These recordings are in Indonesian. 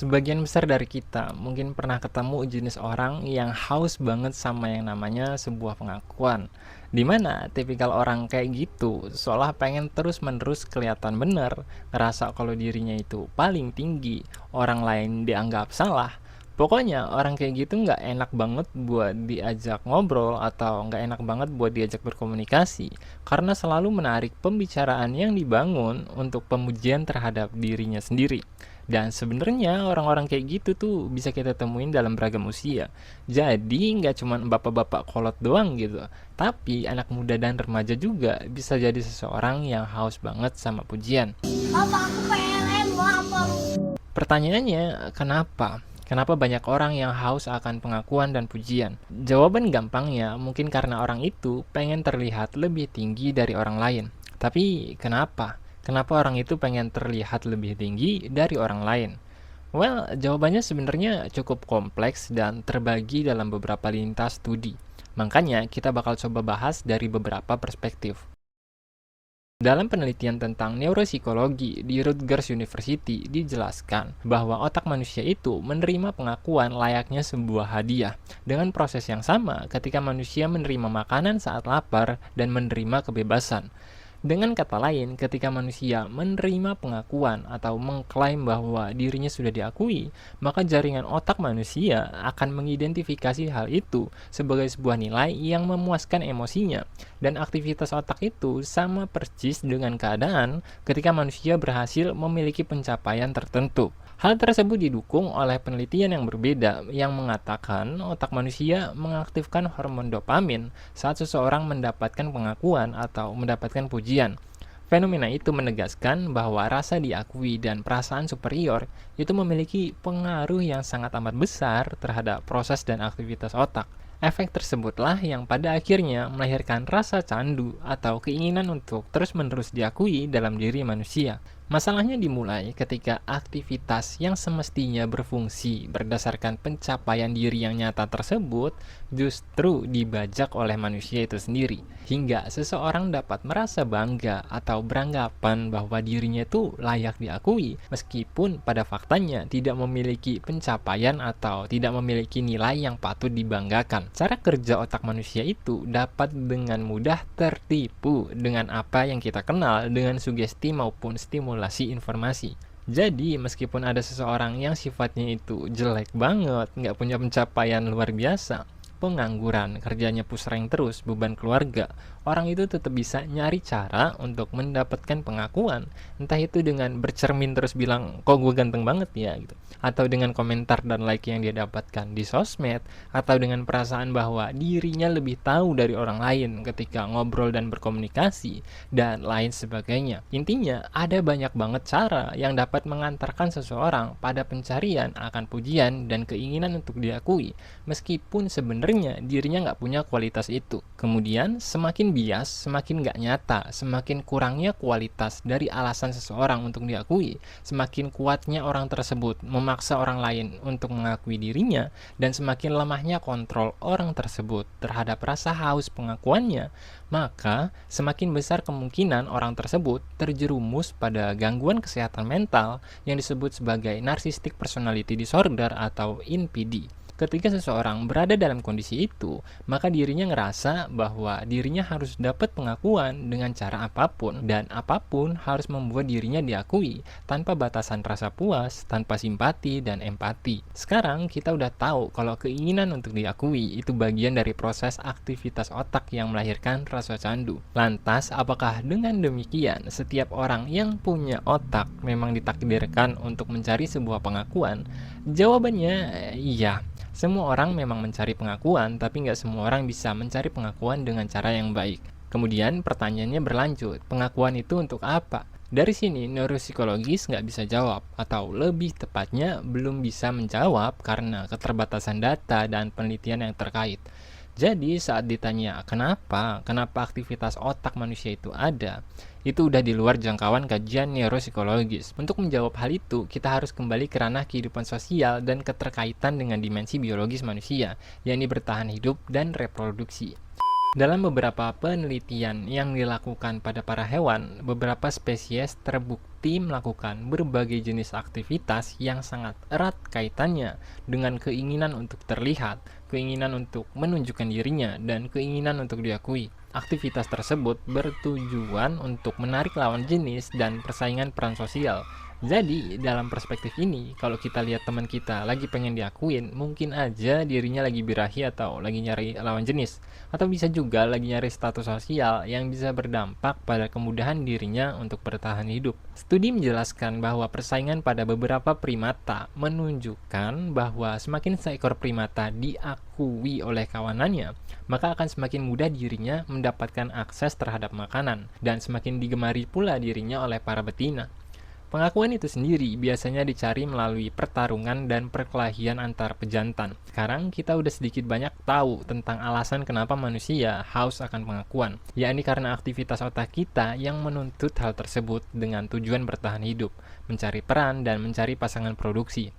Sebagian besar dari kita mungkin pernah ketemu jenis orang yang haus banget sama yang namanya sebuah pengakuan. Dimana tipikal orang kayak gitu seolah pengen terus-menerus kelihatan bener, ngerasa kalau dirinya itu paling tinggi, orang lain dianggap salah. Pokoknya orang kayak gitu nggak enak banget buat diajak ngobrol atau nggak enak banget buat diajak berkomunikasi karena selalu menarik pembicaraan yang dibangun untuk pemujian terhadap dirinya sendiri. Dan sebenarnya orang-orang kayak gitu tuh bisa kita temuin dalam beragam usia. Jadi nggak cuma bapak-bapak kolot doang gitu, tapi anak muda dan remaja juga bisa jadi seseorang yang haus banget sama pujian. Papa aku PLN mau apa? Pertanyaannya, kenapa? Kenapa banyak orang yang haus akan pengakuan dan pujian? Jawaban gampangnya mungkin karena orang itu pengen terlihat lebih tinggi dari orang lain. Tapi kenapa? Kenapa orang itu pengen terlihat lebih tinggi dari orang lain? Well, jawabannya sebenarnya cukup kompleks dan terbagi dalam beberapa lintas studi. Makanya kita bakal coba bahas dari beberapa perspektif. Dalam penelitian tentang neuropsikologi di Rutgers University dijelaskan bahwa otak manusia itu menerima pengakuan layaknya sebuah hadiah dengan proses yang sama ketika manusia menerima makanan saat lapar dan menerima kebebasan. Dengan kata lain, ketika manusia menerima pengakuan atau mengklaim bahwa dirinya sudah diakui, maka jaringan otak manusia akan mengidentifikasi hal itu sebagai sebuah nilai yang memuaskan emosinya. Dan aktivitas otak itu sama persis dengan keadaan ketika manusia berhasil memiliki pencapaian tertentu. Hal tersebut didukung oleh penelitian yang berbeda yang mengatakan otak manusia mengaktifkan hormon dopamin saat seseorang mendapatkan pengakuan atau mendapatkan pujian. Fenomena itu menegaskan bahwa rasa diakui dan perasaan superior itu memiliki pengaruh yang sangat amat besar terhadap proses dan aktivitas otak. Efek tersebutlah yang pada akhirnya melahirkan rasa candu atau keinginan untuk terus-menerus diakui dalam diri manusia. Masalahnya dimulai ketika aktivitas yang semestinya berfungsi berdasarkan pencapaian diri yang nyata tersebut justru dibajak oleh manusia itu sendiri, hingga seseorang dapat merasa bangga atau beranggapan bahwa dirinya itu layak diakui, meskipun pada faktanya tidak memiliki pencapaian atau tidak memiliki nilai yang patut dibanggakan. Cara kerja otak manusia itu dapat dengan mudah tertipu dengan apa yang kita kenal dengan sugesti maupun stimulasi informasi. Jadi, meskipun ada seseorang yang sifatnya itu jelek banget, nggak punya pencapaian luar biasa, pengangguran, kerjanya push rank terus, beban keluarga, orang itu tetap bisa nyari cara untuk mendapatkan pengakuan. Entah itu dengan bercermin terus bilang, kok gue ganteng banget ya, gitu. Atau dengan komentar dan like yang dia dapatkan di sosmed, atau dengan perasaan bahwa dirinya lebih tahu dari orang lain ketika ngobrol dan berkomunikasi, dan lain sebagainya. Intinya, ada banyak banget cara yang dapat mengantarkan seseorang pada pencarian akan pujian dan keinginan untuk diakui, meskipun sebenarnya dirinya nggak punya kualitas itu. Kemudian, semakin bias, semakin nggak nyata, semakin kurangnya kualitas dari alasan seseorang untuk diakui, semakin kuatnya orang tersebut memaksa orang lain untuk mengakui dirinya, dan semakin lemahnya kontrol orang tersebut terhadap rasa haus pengakuannya, maka semakin besar kemungkinan orang tersebut terjerumus pada gangguan kesehatan mental yang disebut sebagai Narcissistic Personality Disorder atau NPD. Ketika seseorang berada dalam kondisi itu, maka dirinya ngerasa bahwa dirinya harus dapat pengakuan dengan cara apapun, dan apapun harus membuat dirinya diakui tanpa batasan rasa puas, tanpa simpati dan empati. Sekarang kita udah tahu kalau keinginan untuk diakui itu bagian dari proses aktivitas otak yang melahirkan rasa candu. Lantas, apakah dengan demikian setiap orang yang punya otak memang ditakdirkan untuk mencari sebuah pengakuan? Jawabannya iya. Semua orang memang mencari pengakuan, tapi nggak semua orang bisa mencari pengakuan dengan cara yang baik. Kemudian pertanyaannya berlanjut, pengakuan itu untuk apa? Dari sini neuropsikologis nggak bisa jawab, atau lebih tepatnya belum bisa menjawab karena keterbatasan data dan penelitian yang terkait. Jadi saat ditanya kenapa aktivitas otak manusia itu ada, itu udah di luar jangkauan kajian neuropsikologis. Untuk menjawab hal itu, kita harus kembali ke ranah kehidupan sosial dan keterkaitan dengan dimensi biologis manusia, yakni bertahan hidup dan reproduksi. Dalam beberapa penelitian yang dilakukan pada para hewan, beberapa spesies terbukti melakukan berbagai jenis aktivitas yang sangat erat kaitannya dengan keinginan untuk terlihat, keinginan untuk menunjukkan dirinya, dan keinginan untuk diakui. Aktivitas tersebut bertujuan untuk menarik lawan jenis dan persaingan peran sosial. Jadi, dalam perspektif ini, kalau kita lihat teman kita lagi pengen diakuin, mungkin aja dirinya lagi birahi atau lagi nyari lawan jenis. Atau bisa juga lagi nyari status sosial yang bisa berdampak pada kemudahan dirinya untuk bertahan hidup. Studi menjelaskan bahwa persaingan pada beberapa primata menunjukkan bahwa semakin seekor primata diakui oleh kawanannya, maka akan semakin mudah dirinya mendapatkan akses terhadap makanan, dan semakin digemari pula dirinya oleh para betina. Pengakuan itu sendiri biasanya dicari melalui pertarungan dan perkelahian antar pejantan. Sekarang kita udah sedikit banyak tahu tentang alasan kenapa manusia haus akan pengakuan, yakni karena aktivitas otak kita yang menuntut hal tersebut dengan tujuan bertahan hidup, mencari peran, dan mencari pasangan produksi.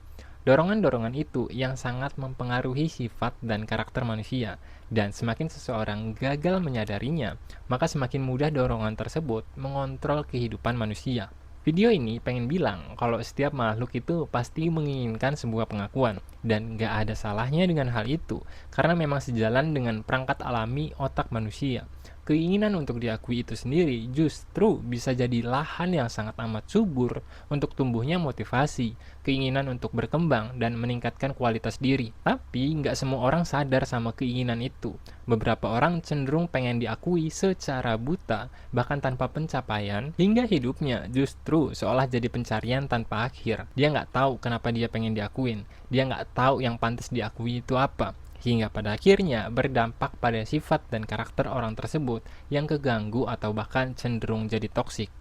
Dorongan-dorongan itu yang sangat mempengaruhi sifat dan karakter manusia, dan semakin seseorang gagal menyadarinya, maka semakin mudah dorongan tersebut mengontrol kehidupan manusia. Video ini pengen bilang kalau setiap makhluk itu pasti menginginkan sebuah pengakuan, dan gak ada salahnya dengan hal itu, karena memang sejalan dengan perangkat alami otak manusia. Keinginan untuk diakui itu sendiri justru bisa jadi lahan yang sangat amat subur untuk tumbuhnya motivasi, keinginan untuk berkembang, dan meningkatkan kualitas diri. Tapi nggak semua orang sadar sama keinginan itu. Beberapa orang cenderung pengen diakui secara buta, bahkan tanpa pencapaian, hingga hidupnya justru seolah jadi pencarian tanpa akhir. Dia nggak tahu kenapa dia pengen diakuin. Dia nggak tahu yang pantas diakui itu apa. Hingga pada akhirnya berdampak pada sifat dan karakter orang tersebut yang keganggu atau bahkan cenderung jadi toksik.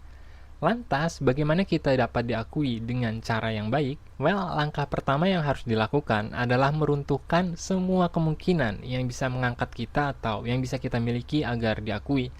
Lantas, bagaimana kita dapat diakui dengan cara yang baik? Well, langkah pertama yang harus dilakukan adalah meruntuhkan semua kemungkinan yang bisa mengangkat kita atau yang bisa kita miliki agar diakui.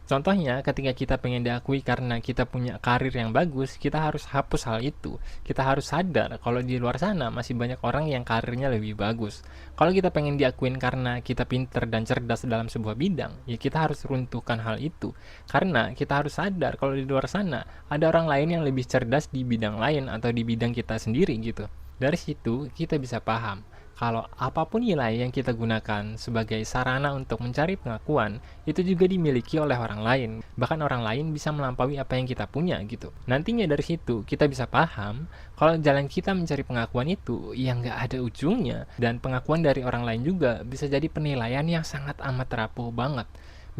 Contohnya, ketika kita pengen diakui karena kita punya karir yang bagus, kita harus hapus hal itu. Kita harus sadar kalau di luar sana masih banyak orang yang karirnya lebih bagus. Kalau kita pengen diakuin karena kita pinter dan cerdas dalam sebuah bidang, ya kita harus runtuhkan hal itu. Karena kita harus sadar kalau di luar sana ada orang lain yang lebih cerdas di bidang lain atau di bidang kita sendiri gitu. Dari situ, kita bisa paham kalau apapun nilai yang kita gunakan sebagai sarana untuk mencari pengakuan, itu juga dimiliki oleh orang lain. Bahkan orang lain bisa melampaui apa yang kita punya gitu. Nantinya dari situ, kita bisa paham kalau jalan kita mencari pengakuan itu yang nggak ada ujungnya. Dan pengakuan dari orang lain juga bisa jadi penilaian yang sangat amat rapuh banget.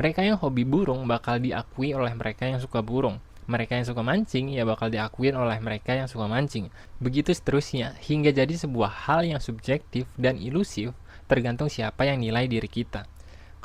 Mereka yang hobi burung bakal diakui oleh mereka yang suka burung. Mereka yang suka mancing ya bakal diakuin oleh mereka yang suka mancing. Begitu seterusnya, hingga jadi sebuah hal yang subjektif dan ilusif tergantung siapa yang nilai diri kita.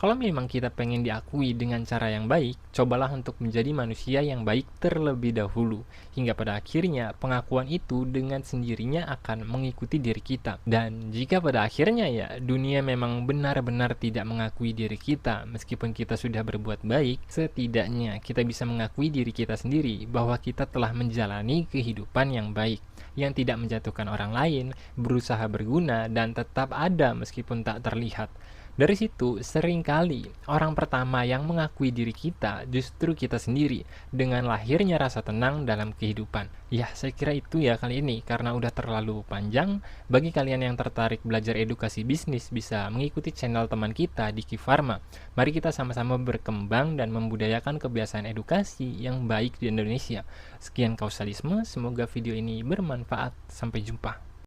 Kalau memang kita pengen diakui dengan cara yang baik, cobalah untuk menjadi manusia yang baik terlebih dahulu. Hingga pada akhirnya, pengakuan itu dengan sendirinya akan mengikuti diri kita. Dan jika pada akhirnya ya, dunia memang benar-benar tidak mengakui diri kita, meskipun kita sudah berbuat baik, setidaknya kita bisa mengakui diri kita sendiri bahwa kita telah menjalani kehidupan yang baik, yang tidak menjatuhkan orang lain, berusaha berguna, dan tetap ada meskipun tak terlihat. Dari situ, seringkali orang pertama yang mengakui diri kita justru kita sendiri dengan lahirnya rasa tenang dalam kehidupan. Ya, saya kira itu ya kali ini karena udah terlalu panjang. Bagi kalian yang tertarik belajar edukasi bisnis bisa mengikuti channel teman kita Diki Pharma. Mari kita sama-sama berkembang dan membudayakan kebiasaan edukasi yang baik di Indonesia. Sekian kausalisme, semoga video ini bermanfaat. Sampai jumpa.